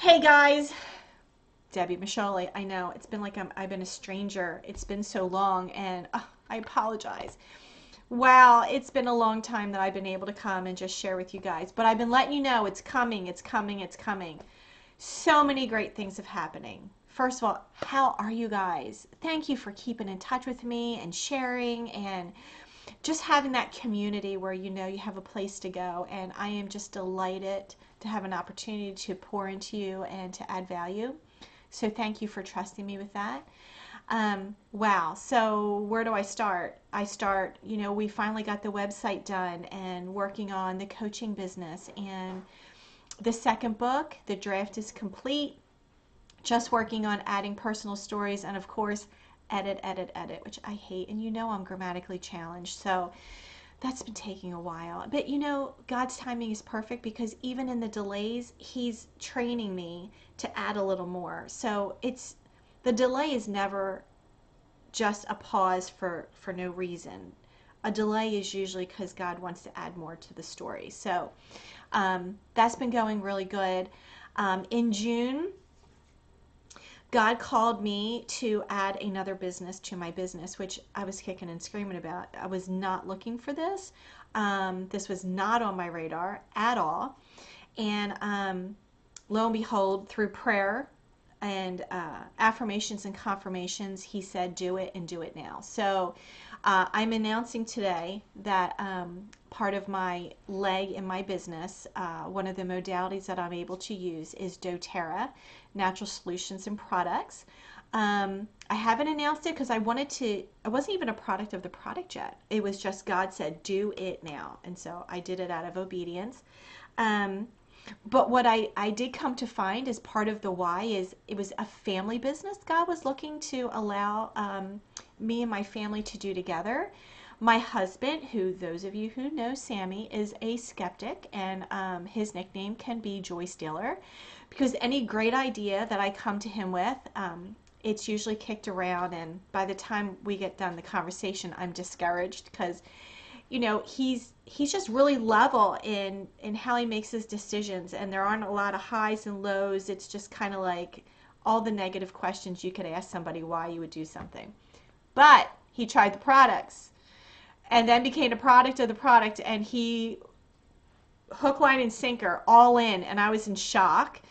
Hey guys, Debbie Mascioli. I know it's been like I've been a stranger. It's been so long, and I apologize. Wow, it's been a long time that I've been able to come and just share with you guys. But I've been letting you know it's coming, it's coming, it's coming. So many great things have happening. First of all, how are you guys? Thank you for keeping in touch with me and sharing and just having that community where you know you have a place to go. And I am just delighted to have an opportunity to pour into you and to add value. So thank you for trusting me with that. Wow. So where do I start? We finally got the website done and working on the coaching business. And the second book, the draft is complete. Just working on adding personal stories and, of course, edit, which I hate. And you know I'm grammatically challenged. So that's been taking a while. But God's timing is perfect because even in the delays, He's training me to add a little more. So the delay is never just a pause for no reason. A delay is usually because God wants to add more to the story. So that's been going really good. In June, God called me to add another business to my business, which I was kicking and screaming about. I was not looking for this. This was not on my radar at all. And lo and behold, through prayer and affirmations and confirmations, He said, do it and do it now. So I'm announcing today that part of my leg in my business, one of the modalities that I'm able to use is doTERRA, Natural Solutions and Products. I haven't announced it because I wasn't even a product of the product yet. It was just God said, do it now. And so I did it out of obedience. But what I did come to find as part of the why is it was a family business God was looking to allow me and my family to do together. My husband, who those of you who know Sammy, is a skeptic, and his nickname can be Joy Stealer, because any great idea that I come to him with, it's usually kicked around, and by the time we get done the conversation, I'm discouraged because he's just really level in how he makes his decisions, and there aren't a lot of highs and lows. It's just kind of like all the negative questions you could ask somebody why you would do something. But he tried the products and then became a product of the product, and he hook, line, and sinker all in, and I was in shock.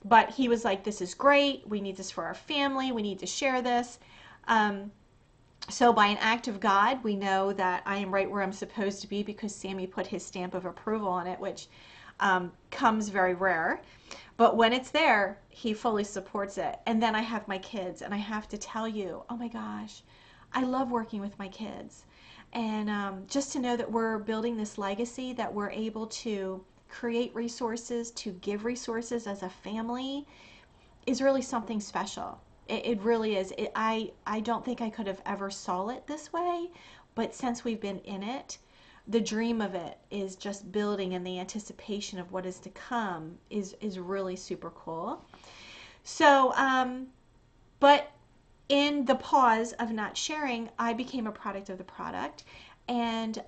But he was like, this is great. We need this for our family. We need to share this. So by an act of God, we know that I am right where I'm supposed to be because Sammy put his stamp of approval on it, which comes very rare. But when it's there, he fully supports it. And then I have my kids, and I have to tell you, oh my gosh, I love working with my kids. And just to know that we're building this legacy, that we're able to create resources, to give resources as a family, is really something special. It really is. I don't think I could have ever saw it this way, but since we've been in it, the dream of it is just building, and the anticipation of what is to come is really super cool. So, but in the pause of not sharing, I became a product of the product. And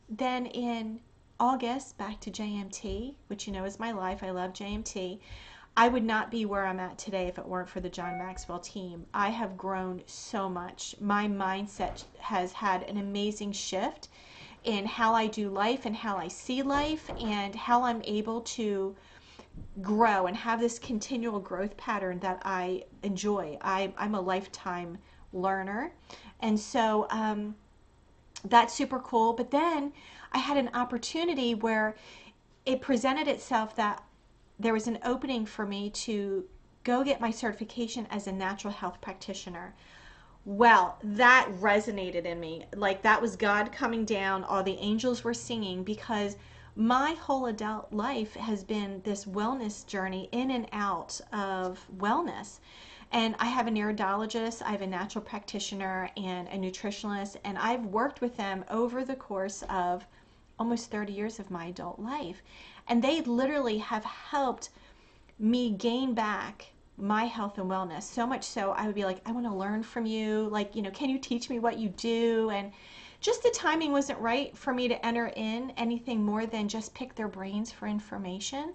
then in August, back to JMT, which is my life. I love JMT. I would not be where I'm at today if it weren't for the John Maxwell team. I have grown so much. My mindset has had an amazing shift in how I do life and how I see life and how I'm able to grow and have this continual growth pattern that I enjoy. I'm a lifetime learner. And so that's super cool. But then I had an opportunity where it presented itself that there was an opening for me to go get my certification as a natural health practitioner. Well, that resonated in me. Like that was God coming down. All the angels were singing because my whole adult life has been this wellness journey in and out of wellness. And I have an iridologist, I have a natural practitioner, and a nutritionist, and I've worked with them over the course of almost 30 years of my adult life. And they literally have helped me gain back my health and wellness. So much so I would be like, I want to learn from you. Like, can you teach me what you do? And just the timing wasn't right for me to enter in anything more than just pick their brains for information.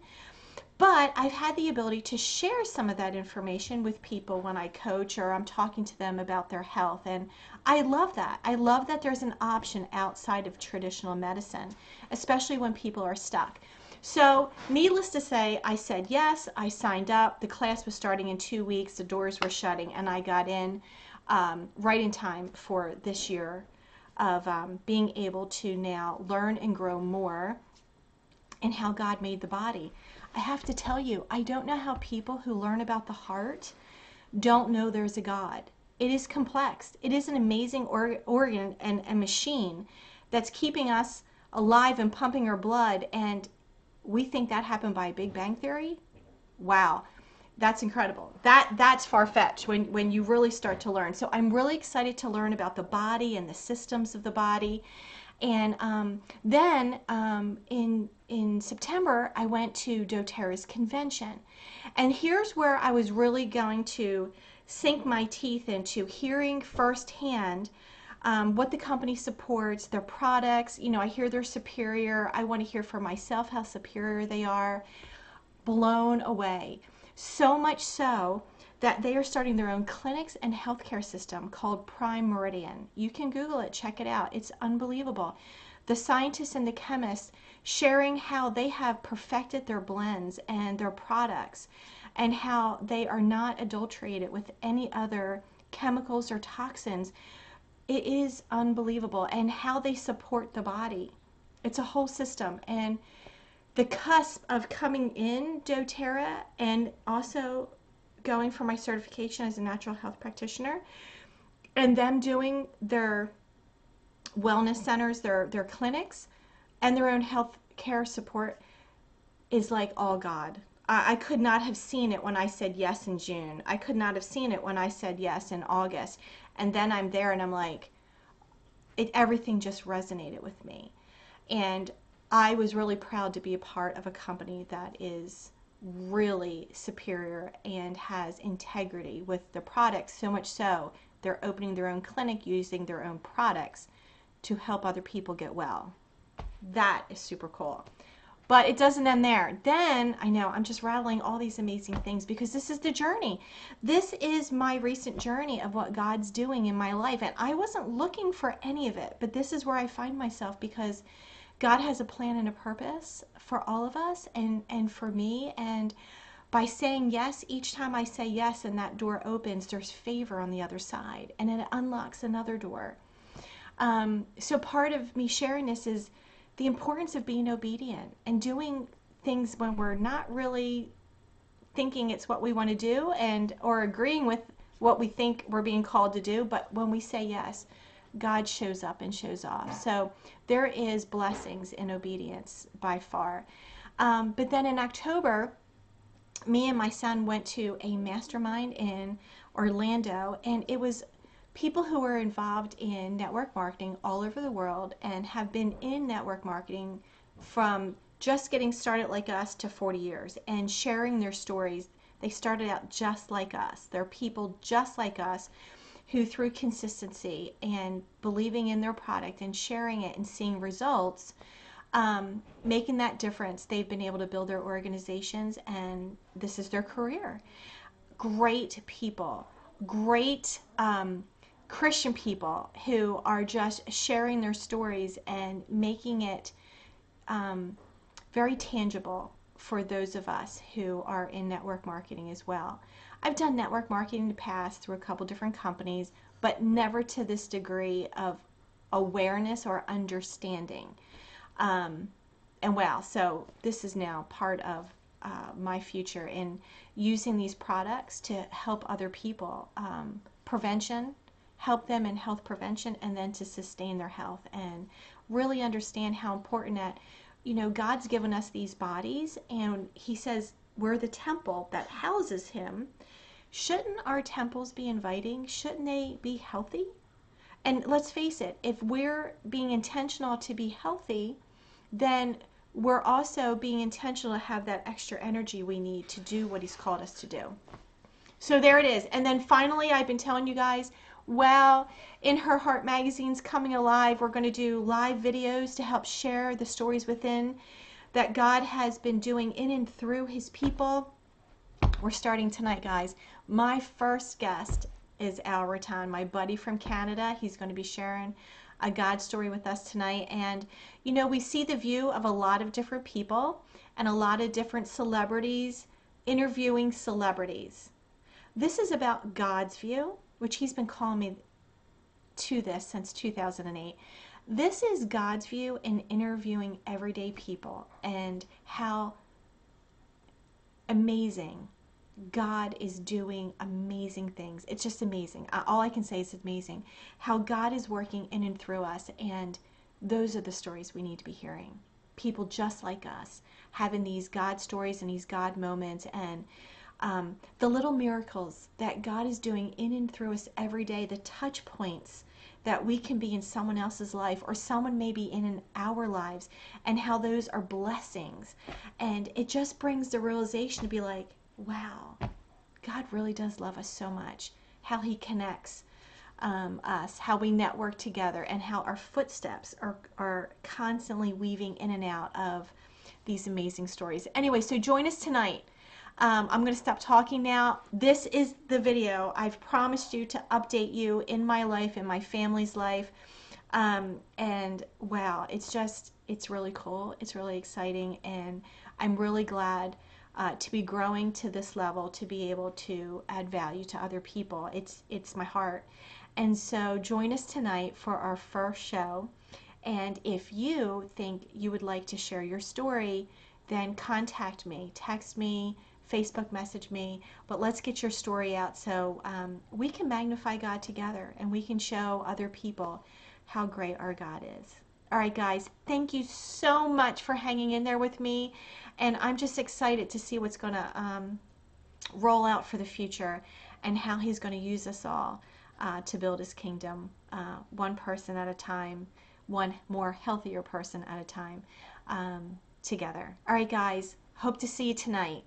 But I've had the ability to share some of that information with people when I coach or I'm talking to them about their health. And I love that. I love that there's an option outside of traditional medicine, especially when people are stuck. So needless to say, I said yes, I signed up. The class was starting in 2 weeks, the doors were shutting, and I got in right in time for this year of being able to now learn and grow more in how God made the body. I have to tell you, I don't know how people who learn about the heart don't know there's a God. It is complex. It is an amazing organ and a machine that's keeping us alive and pumping our blood, and we think that happened by Big Bang Theory? Wow, that's incredible. That's far-fetched when you really start to learn. So I'm really excited to learn about the body and the systems of the body. And then in September, I went to doTERRA's convention. And here's where I was really going to sink my teeth into hearing firsthand what the company supports, their products. You know, I hear they're superior. I want to hear for myself how superior they are. Blown away. So much so that they are starting their own clinics and healthcare system called Prime Meridian. You can Google it, check it out. It's unbelievable. The scientists and the chemists sharing how they have perfected their blends and their products and how they are not adulterated with any other chemicals or toxins. It is unbelievable. And how they support the body. It's a whole system. And the cusp of coming in doTERRA and also going for my certification as a natural health practitioner, and them doing their wellness centers, their clinics, and their own health care support is like all God. I could not have seen it when I said yes in June. I could not have seen it when I said yes in August. And then I'm there and I'm like, everything just resonated with me. And I was really proud to be a part of a company that is really superior and has integrity with the products, so much so they're opening their own clinic using their own products to help other people get well. That is super cool. But it doesn't end there. Then, I know I'm just rattling all these amazing things because this is the journey. This is my recent journey of what God's doing in my life. And I wasn't looking for any of it, but this is where I find myself because God has a plan and a purpose for all of us and for me. And by saying yes, each time I say yes and that door opens, there's favor on the other side. And it unlocks another door. So part of me sharing this is the importance of being obedient and doing things when we're not really thinking it's what we want to do or agreeing with what we think we're being called to do. But when we say yes, God shows up and shows off. So there is blessings in obedience by far. But then in October, me and my son went to a mastermind in Orlando, and it was people who were involved in network marketing all over the world and have been in network marketing from just getting started like us to 40 years and sharing their stories. They started out just like us. They're people just like us who through consistency and believing in their product and sharing it and seeing results, making that difference, they've been able to build their organizations, and this is their career. Great people, great Christian people who are just sharing their stories and making it very tangible for those of us who are in network marketing as well. I've done network marketing in the past through a couple different companies, but never to this degree of awareness or understanding. And wow, so this is now part of my future in using these products to help other people. Prevention, help them in health prevention, and then to sustain their health and really understand how important that, you know, God's given us these bodies, and He says we're the temple that houses Him. Shouldn't our temples be inviting? Shouldn't they be healthy? And let's face it, if we're being intentional to be healthy, then we're also being intentional to have that extra energy we need to do what He's called us to do. So there it is. And then finally, I've been telling you guys, well, in Her Heart Magazine's Coming Alive, we're going to do live videos to help share the stories within that God has been doing in and through his people. We're starting tonight, guys. My first guest is Al Rattan, my buddy from Canada. He's going to be sharing a God story with us tonight. And, you know, we see the view of a lot of different people and a lot of different celebrities interviewing celebrities. This is about God's view, which he's been calling me to this since 2008. This is God's view in interviewing everyday people and how amazing God is doing amazing things. It's just amazing. All I can say is amazing. How God is working in and through us, and those are the stories we need to be hearing. People just like us having these God stories and these God moments, and the little miracles that God is doing in and through us every day, the touch points that we can be in someone else's life, or someone may be in our lives, and how those are blessings. And it just brings the realization to be like, wow, God really does love us so much. How he connects us, how we network together, and how our footsteps are constantly weaving in and out of these amazing stories. Anyway, so join us tonight. I'm going to stop talking now. This is the video. I've promised you to update you in my life, in my family's life. And wow, it's really cool. It's really exciting. And I'm really glad to be growing to this level, to be able to add value to other people. It's my heart. And so join us tonight for our first show. And if you think you would like to share your story, then contact me, text me, Facebook message me, but let's get your story out so we can magnify God together, and we can show other people how great our God is. All right, guys, thank you so much for hanging in there with me, and I'm just excited to see what's going to roll out for the future, and how he's going to use us all to build his kingdom, one person at a time, one more healthier person at a time, together. All right, guys, hope to see you tonight.